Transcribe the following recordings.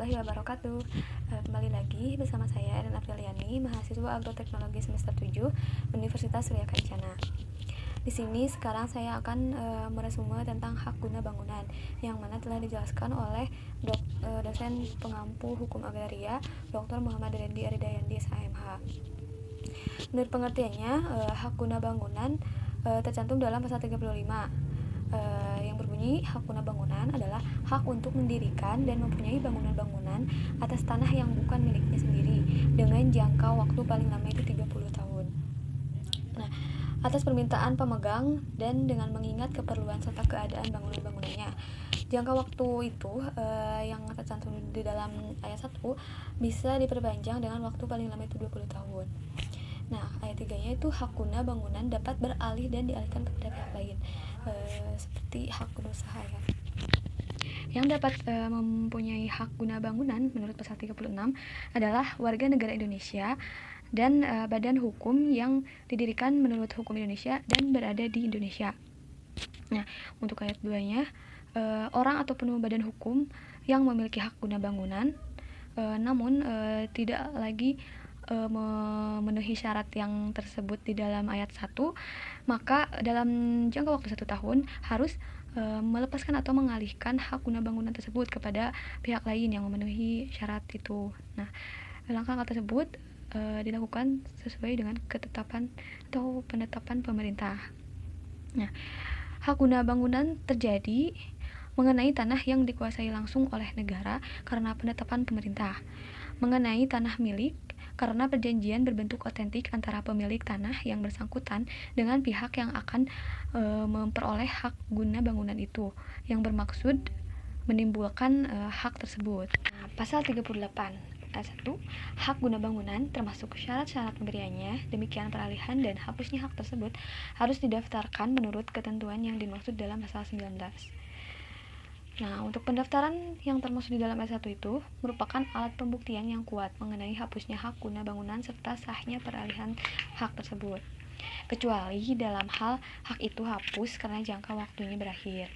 warahmatullahi wabarakatuh. Kembali lagi bersama saya Erin Apriliani, mahasiswa Agroteknologi semester 7 Universitas Surya Kencana. Di sini sekarang saya akan meresume tentang hak guna bangunan yang mana telah dijelaskan oleh dosen pengampu hukum agraria Dr. Muhammad Rendy Aridayandi SHMH. Menurut pengertiannya, hak guna bangunan tercantum dalam pasal 35 yang berbunyi hak guna bangunan adalah hak untuk mendirikan dan mempunyai bangunan-bangunan atas tanah yang bukan miliknya sendiri dengan jangka waktu paling lama itu 30 tahun. Nah, atas permintaan pemegang dan dengan mengingat keperluan serta keadaan bangunan-bangunannya. Jangka waktu itu yang tercantum di dalam ayat 1 bisa diperpanjang dengan waktu paling lama itu 20 tahun. Nah, ayat 3-nya itu hak guna bangunan dapat beralih dan dialihkan kepada pihak lain, seperti hak guna usaha ya. Yang dapat mempunyai hak guna bangunan menurut pasal 36 adalah warga negara Indonesia dan badan hukum yang didirikan menurut hukum Indonesia dan berada di Indonesia. Nah, untuk ayat 2-nya, orang ataupun badan hukum yang memiliki hak guna bangunan namun tidak lagi memenuhi syarat yang tersebut di dalam ayat 1, maka dalam jangka waktu 1 tahun harus melepaskan atau mengalihkan hak guna bangunan tersebut kepada pihak lain yang memenuhi syarat itu. Nah, langkah tersebut dilakukan sesuai dengan ketetapan atau penetapan pemerintah. Nah, hak guna bangunan terjadi mengenai tanah yang dikuasai langsung oleh negara karena penetapan pemerintah, mengenai tanah milik karena perjanjian berbentuk otentik antara pemilik tanah yang bersangkutan dengan pihak yang akan memperoleh hak guna bangunan itu, yang bermaksud menimbulkan hak tersebut. Pasal 38 ayat 1, hak guna bangunan termasuk syarat-syarat pemberiannya, demikian peralihan dan hapusnya hak tersebut harus didaftarkan menurut ketentuan yang dimaksud dalam pasal 19. Nah, untuk pendaftaran yang termasuk di dalam ayat 1 itu merupakan alat pembuktian yang kuat mengenai hapusnya hak guna bangunan serta sahnya peralihan hak tersebut, kecuali dalam hal hak itu hapus karena jangka waktunya berakhir.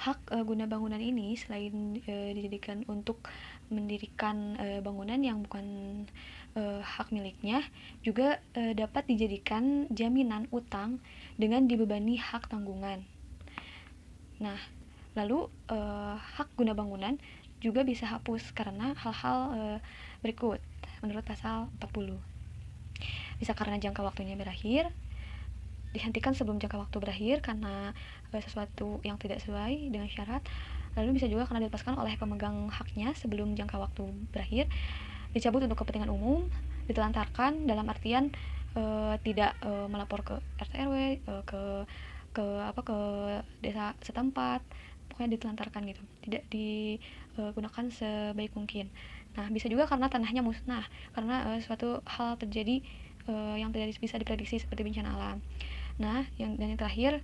Hak guna bangunan ini selain dijadikan untuk mendirikan bangunan yang bukan hak miliknya, juga dapat dijadikan jaminan utang dengan dibebani hak tanggungan. Nah, lalu hak guna bangunan juga bisa hapus karena hal-hal berikut menurut pasal 40. Bisa karena jangka waktunya berakhir, dihentikan sebelum jangka waktu berakhir karena sesuatu yang tidak sesuai dengan syarat, lalu bisa juga karena dilepaskan oleh pemegang haknya sebelum jangka waktu berakhir, dicabut untuk kepentingan umum, ditelantarkan dalam artian tidak melapor ke RT RW, ke desa setempat, pokoknya ditelantarkan gitu, tidak digunakan sebaik mungkin. Nah, bisa juga karena tanahnya musnah karena suatu hal terjadi yang tidak bisa diprediksi seperti bencana alam. Nah, yang terakhir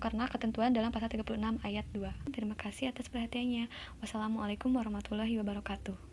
karena ketentuan dalam pasal 36 ayat 2. Terima kasih atas perhatiannya. Wassalamualaikum warahmatullahi wabarakatuh.